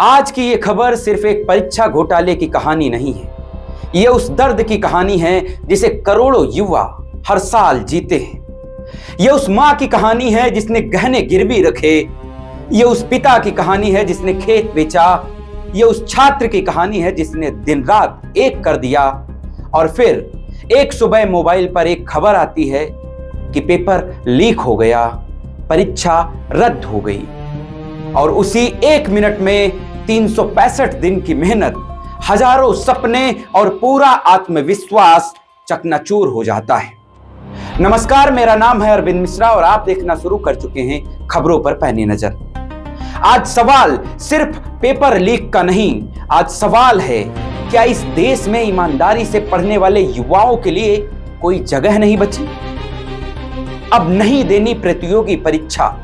आज की ये खबर सिर्फ एक परीक्षा घोटाले की कहानी नहीं है। ये उस दर्द की कहानी है जिसे करोड़ों युवा हर साल जीते हैं। ये उस मां की कहानी है जिसने गहने गिरवी रखे। ये उस पिता की कहानी है जिसने खेत बेचा। ये उस छात्र की कहानी है जिसने दिन रात एक कर दिया। और फिर एक सुबह मोबाइल पर एक खबर आती है कि पेपर लीक हो गया, परीक्षा रद्द हो गई। और उसी एक मिनट में 365 दिन की मेहनत, हजारों सपने और पूरा आत्मविश्वास चकनाचूर हो जाता है। नमस्कार, मेरा नाम है अरविंद मिश्रा और आप देखना शुरू कर चुके हैं खबरों पर पैनी नजर। आज सवाल सिर्फ पेपर लीक का नहीं, आज सवाल है क्या इस देश में ईमानदारी से पढ़ने वाले युवाओं के लिए कोई जगह नहीं बची? अब नहीं देनी प्रतियोगी परीक्षा,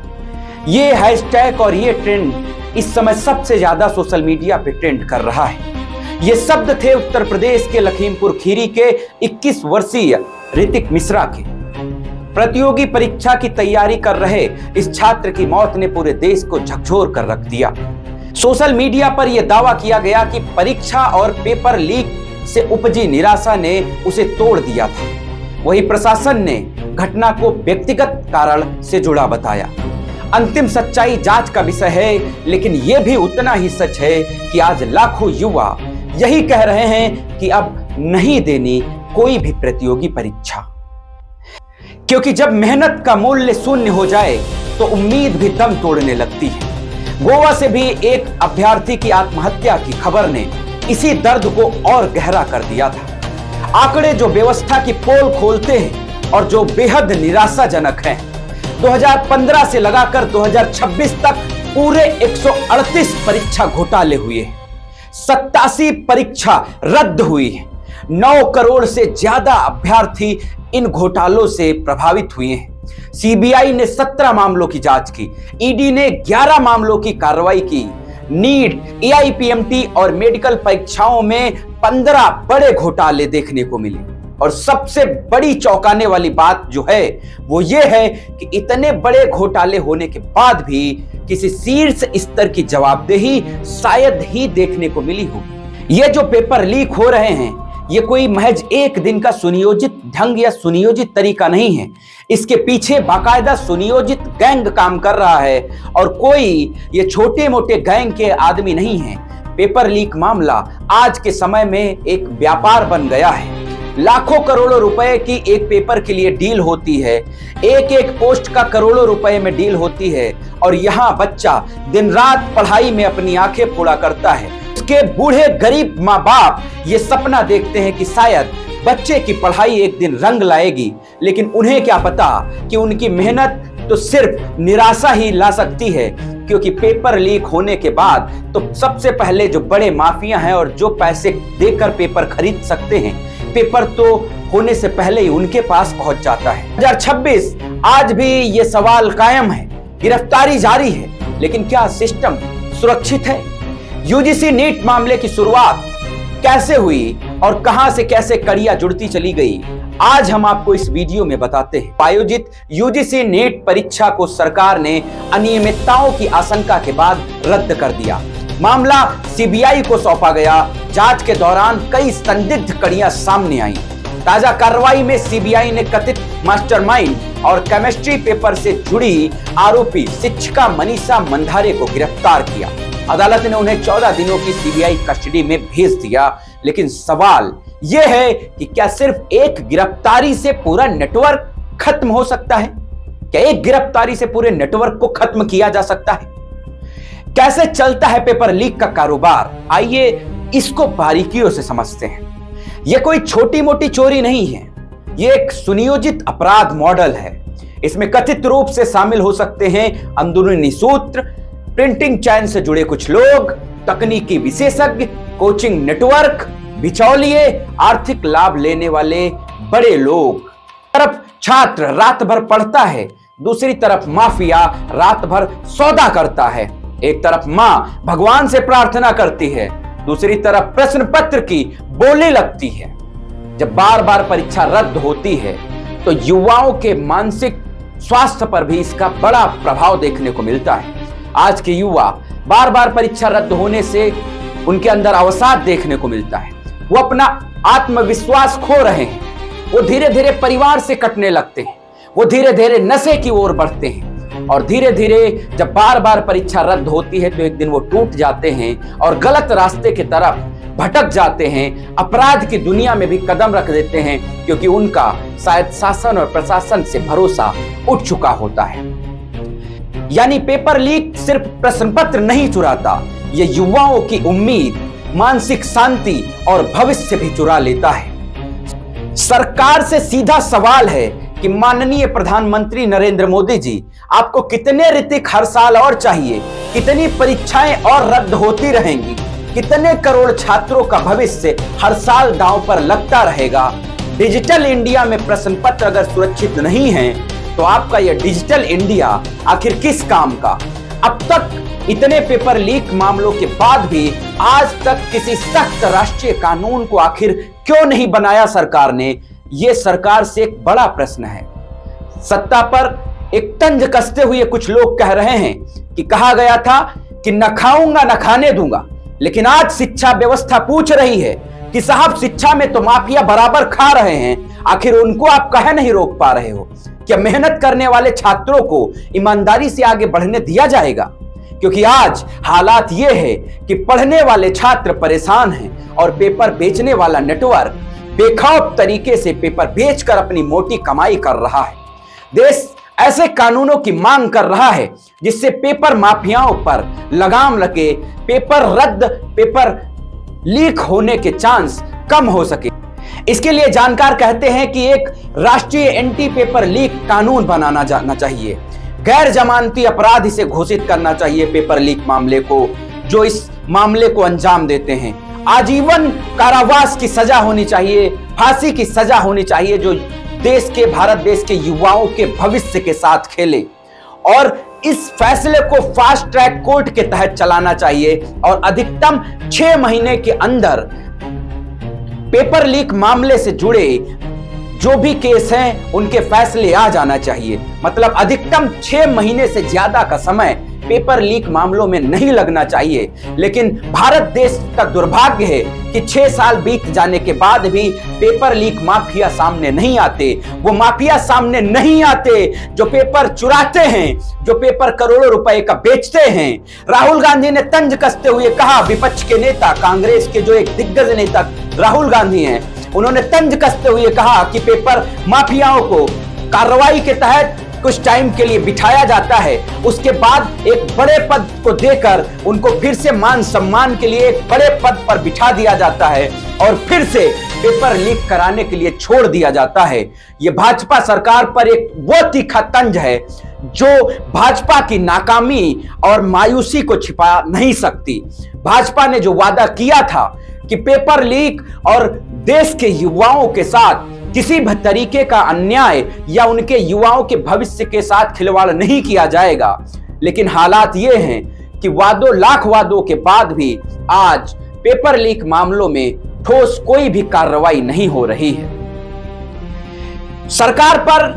ये हैशटैग और ये ट्रेंड इस समय सबसे ज्यादा सोशल मीडिया पे ट्रेंड कर रहा है। ये शब्द थे उत्तर प्रदेश के लखीमपुर खीरी के 21 वर्षीय ऋतिक मिश्रा के। प्रतियोगी परीक्षा की तैयारी कर रहे इस छात्र की मौत ने पूरे देश को झकझोर कर रख दिया। सोशल मीडिया पर यह दावा किया गया कि परीक्षा और पेपर लीक से उपजी निराशा ने उसे तोड़ दिया था। वही प्रशासन ने घटना को व्यक्तिगत कारण से जुड़ा बताया। अंतिम सच्चाई जांच का विषय है, लेकिन यह भी उतना ही सच है कि आज लाखों युवा यही कह रहे हैं कि अब नहीं देनी कोई भी प्रतियोगी परीक्षा, क्योंकि जब मेहनत का मूल्य शून्य हो जाए तो उम्मीद भी दम तोड़ने लगती है। गोवा से भी एक अभ्यर्थी की आत्महत्या की खबर ने इसी दर्द को और गहरा कर दिया था। आंकड़े जो व्यवस्था की पोल खोलते हैं और जो बेहद निराशाजनक हैं। 2015 से लगाकर 2026 तक पूरे 138 परीक्षा घोटाले हुए हैं। 87 परीक्षा रद्द हुई है। 9 करोड़ से ज्यादा अभ्यर्थी इन घोटालों से प्रभावित हुए हैं। सीबीआई ने 17 मामलों की जांच की, ईडी ने 11 मामलों की कार्रवाई की। नीट, एआईपीएमटी और मेडिकल परीक्षाओं में 15 बड़े घोटाले देखने को मिले। और सबसे बड़ी चौंकाने वाली बात जो है वो ये है कि इतने बड़े घोटाले होने के बाद भी किसी शीर्ष स्तर की जवाबदेही शायद ही देखने को मिली हो। ये जो पेपर लीक हो रहे हैं, ये कोई महज एक दिन का सुनियोजित ढंग या सुनियोजित तरीका नहीं है। इसके पीछे बाकायदा सुनियोजित गैंग काम कर रहा है और कोई ये छोटे मोटे गैंग के आदमी नहीं है। पेपर लीक मामला आज के समय में एक व्यापार बन गया है। लाखों करोड़ों रुपए की एक पेपर के लिए डील होती है, एक एक पोस्ट का करोड़ों रुपए में डील होती है। और यहाँ बच्चा दिन रात पढ़ाई में अपनी आंखें फोड़ा करता है। उसके बूढ़े गरीब माँ बाप ये सपना देखते हैं कि शायद बच्चे की पढ़ाई एक दिन रंग लाएगी, लेकिन उन्हें क्या पता कि उनकी मेहनत तो सिर्फ निराशा ही ला सकती है। क्योंकि पेपर लीक होने के बाद तो सबसे पहले जो बड़े माफिया हैं और जो पैसे देकर पेपर खरीद सकते हैं, पेपर तो होने से पहले ही उनके पास पहुंच जाता है। 2026 आज भी ये सवाल कायम है, गिरफ्तारी जारी है, लेकिन क्या सिस्टम सुरक्षित है? यूजीसी नीट मामले की शुरुआत कैसे हुई और कहां से कैसे कड़ियां जुड़ती चली गई, आज हम आपको इस वीडियो में बताते हैं। आयोजित यूजीसी नीट परीक्षा को सरकार ने अनियमितताओं की आशंका के बाद रद्द कर दिया। मामला सीबीआई को सौंपा गया। जांच के दौरान कई संदिग्ध कड़ियां सामने आई। ताजा कार्रवाई में सीबीआई ने कथित मास्टरमाइंड और केमिस्ट्री पेपर से जुड़ी आरोपी शिक्षिका मनीषा मंधारे को गिरफ्तार किया। अदालत ने उन्हें 14 दिनों की सीबीआई कस्टडी में भेज दिया। लेकिन सवाल यह है कि क्या सिर्फ एक गिरफ्तारी से पूरा नेटवर्क खत्म हो सकता है? क्या एक गिरफ्तारी से पूरे नेटवर्क को खत्म किया जा सकता है? कैसे चलता है पेपर लीक का कारोबार? आइए इसको बारीकियों से समझते हैं। यह कोई छोटी मोटी चोरी नहीं है, यह एक सुनियोजित अपराध मॉडल है। इसमें कथित रूप से शामिल हो सकते हैं अंदरूनी सूत्र, प्रिंटिंग चैन से जुड़े कुछ लोग, तकनीकी विशेषज्ञ, कोचिंग नेटवर्क, बिचौलिए, आर्थिक लाभ लेने वाले बड़े लोग। तरफ छात्र रात भर पढ़ता है, दूसरी तरफ माफिया रात भर सौदा करता है। एक तरफ मां भगवान से प्रार्थना करती है, दूसरी तरफ प्रश्न पत्र की बोली लगती है। जब बार बार परीक्षा रद्द होती है तो युवाओं के मानसिक स्वास्थ्य पर भी इसका बड़ा प्रभाव देखने को मिलता है। आज के युवा बार बार परीक्षा रद्द होने से उनके अंदर अवसाद देखने को मिलता है। वो अपना आत्मविश्वास खो रहे हैं। वो धीरे धीरे परिवार से कटने लगते हैं। वो धीरे धीरे नशे की ओर बढ़ते हैं और धीरे धीरे जब बार बार परीक्षा रद्द होती है तो एक दिन वो टूट जाते हैं और गलत रास्ते की तरफ भटक जाते हैं। अपराध की दुनिया में भी कदम रख देते हैं क्योंकि उनका शायद शासन और प्रशासन से भरोसा उठ चुका होता है। यानी पेपर लीक सिर्फ प्रश्न पत्र नहीं चुराता, ये युवाओं की उम्मीद, मानसिक शांति और भविष्य भी चुरा लेता है। सरकार से सीधा सवाल है कि माननीय प्रधानमंत्री नरेंद्र मोदी जी, आपको कितने ऋतिक हर साल और चाहिए? कितनी परीक्षाएं और रद्द होती रहेंगी? कितने करोड़ छात्रों का भविष्य हर साल दांव पर लगता रहेगा? डिजिटल इंडिया में प्रश्न पत्र अगर सुरक्षित नहीं है तो आपका यह डिजिटल इंडिया आखिर किस काम का? अब तक इतने पेपर लीक मामलों के बाद भी आज तक किसी सख्त राष्ट्रीय कानून को आखिर क्यों नहीं बनाया सरकार ने? यह सरकार से एक बड़ा प्रश्न है। सत्ता पर एक तंज कसते हुए कुछ लोग कह रहे हैं कि कहा गया था कि न खाऊंगा न खाने दूंगा, लेकिन आज शिक्षा व्यवस्था पूछ रही है कि साहब शिक्षा में तो माफिया बराबर खा रहे हैं, आखिर उनको आप कहे नहीं रोक पा रहे हो? क्या मेहनत करने वाले छात्रों को ईमानदारी से आगे बढ़ने दिया जाएगा? क्योंकि आज हालात ये है कि पढ़ने वाले छात्र परेशान हैं और पेपर बेचने वाला नेटवर्क बेखौफ तरीके से पेपर बेचकर अपनी मोटी कमाई कर रहा है। देश ऐसे कानूनों की मांग कर रहा है जिससे पेपर माफियाओं पर लगाम लगे, पेपर रद्द, पेपर लीक होने के चांस कम हो सके। इसके लिए जानकार कहते हैं कि एक राष्ट्रीय एंटी पेपर लीक कानून बनाना जाना चाहिए। गैर जमानती अपराध इसे घोषित करना चाहिए पेपर लीक मामले को, जो इस मामले को अंजाम देते हैं। आजीवन कारावास की सजा होनी चाहिए, फांसी की सजा होनी चाहिए, जो देश के, भारत देश के युवाओं के भविष्य के साथ खेले। और इस फैसले को फास्ट ट्रैक कोर्ट के तहत चलाना चाहिए और अधिकतम 6 महीने के अंदर पेपर लीक मामले से जुड़े जो भी केस हैं उनके फैसले आ जाना चाहिए। मतलब अधिकतम 6 महीने से ज्यादा का समय पेपर लीक मामलों में नहीं लगना चाहिए। लेकिन भारत देश का दुर्भाग्य है कि 6 साल बीत जाने के बाद भी पेपर लीक माफिया सामने नहीं आते। वो माफिया सामने नहीं आते जो पेपर चुराते हैं, जो पेपर करोड़ों रुपए का बेचते हैं। राहुल गांधी ने तंज कसते हुए कहा, विपक्ष के नेता, कांग्रेस के जो एक दिग्गज नेता राहुल गांधी हैं, उन्होंने तंज कसते हुए कहा कि पेपर माफियाओं को कार्रवाई के तहत कुछ टाइम के लिए बिठाया जाता है, उसके बाद एक बड़े पद को देकर उनको फिर से मान सम्मान के लिए एक बड़े पद पर बिठा दिया जाता है और फिर से पेपर लीक कराने के लिए छोड़ दिया जाता है। यह भाजपा सरकार पर एक वो तीखा तंज है जो भाजपा की नाकामी और मायूसी को छिपा नहीं सकती। भाजपा ने जो वादा किया था कि पेपर लीक और देश के युवाओं के साथ किसी भी तरीके का अन्याय या उनके युवाओं के भविष्य के साथ खिलवाड़ नहीं किया जाएगा, लेकिन हालात ये हैं कि लाख वादों के बाद भी आज पेपर लीक मामलों में ठोस कोई भी कार्रवाई नहीं हो रही है। सरकार पर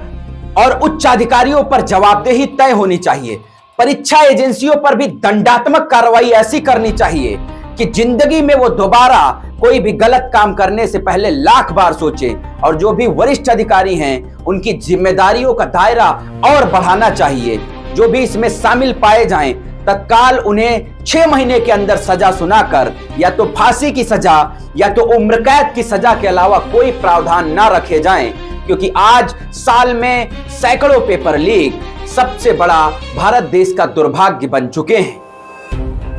और उच्च अधिकारियों पर जवाबदेही तय होनी चाहिए। परीक्षा एजेंसियों पर भी दंडात्मक कार्रवाई ऐसी करनी चाहिए कि जिंदगी में वो दोबारा कोई भी गलत काम करने से पहले लाख बार सोचे। और जो भी वरिष्ठ अधिकारी हैं उनकी जिम्मेदारियों का दायरा और बढ़ाना चाहिए। जो भी इसमें शामिल पाए जाएं तत्काल उन्हें 6 महीने के अंदर सजा सुनाकर या तो फांसी की सजा या तो उम्र कैद की सजा के अलावा कोई प्रावधान ना रखे जाएं, क्योंकि आज साल में सैकड़ों पेपर लीक सबसे बड़ा भारत देश का दुर्भाग्य बन चुके हैं।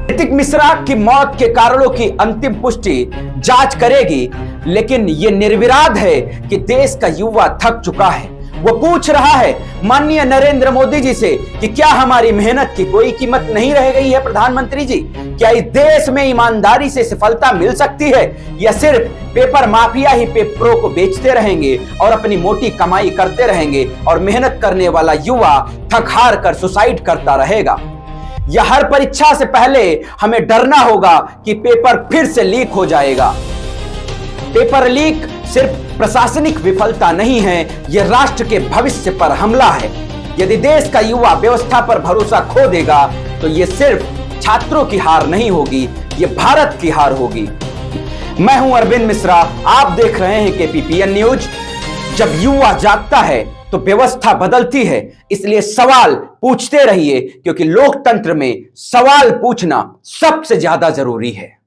ऋतिक मिश्रा की मौत के कारणों की अंतिम पुष्टि जांच करेगी, लेकिन यह निर्विवाद है कि देश का युवा थक चुका है। वो पूछ रहा है माननीय नरेंद्र मोदी जी से कि क्या हमारी मेहनत की कोई कीमत नहीं रह गई है? प्रधानमंत्री जी, क्या इस देश में ईमानदारी से सफलता मिल सकती है या सिर्फ पेपर माफिया ही पेपरों को बेचते रहेंगे और अपनी मोटी कमाई करते रहेंगे और मेहनत करने वाला युवा थक हार कर सुसाइड करता रहेगा? या हर परीक्षा से पहले हमें डरना होगा कि पेपर फिर से लीक हो जाएगा? पेपर लीक सिर्फ प्रशासनिक विफलता नहीं है, यह राष्ट्र के भविष्य पर हमला है। यदि देश का युवा व्यवस्था पर भरोसा खो देगा तो यह सिर्फ छात्रों की हार नहीं होगी, ये भारत की हार होगी। मैं हूं अरविंद मिश्रा, आप देख रहे हैं केपीपीएन न्यूज। जब युवा जागता है तो व्यवस्था बदलती है, इसलिए सवाल पूछते रहिए, क्योंकि लोकतंत्र में सवाल पूछना सबसे ज्यादा जरूरी है।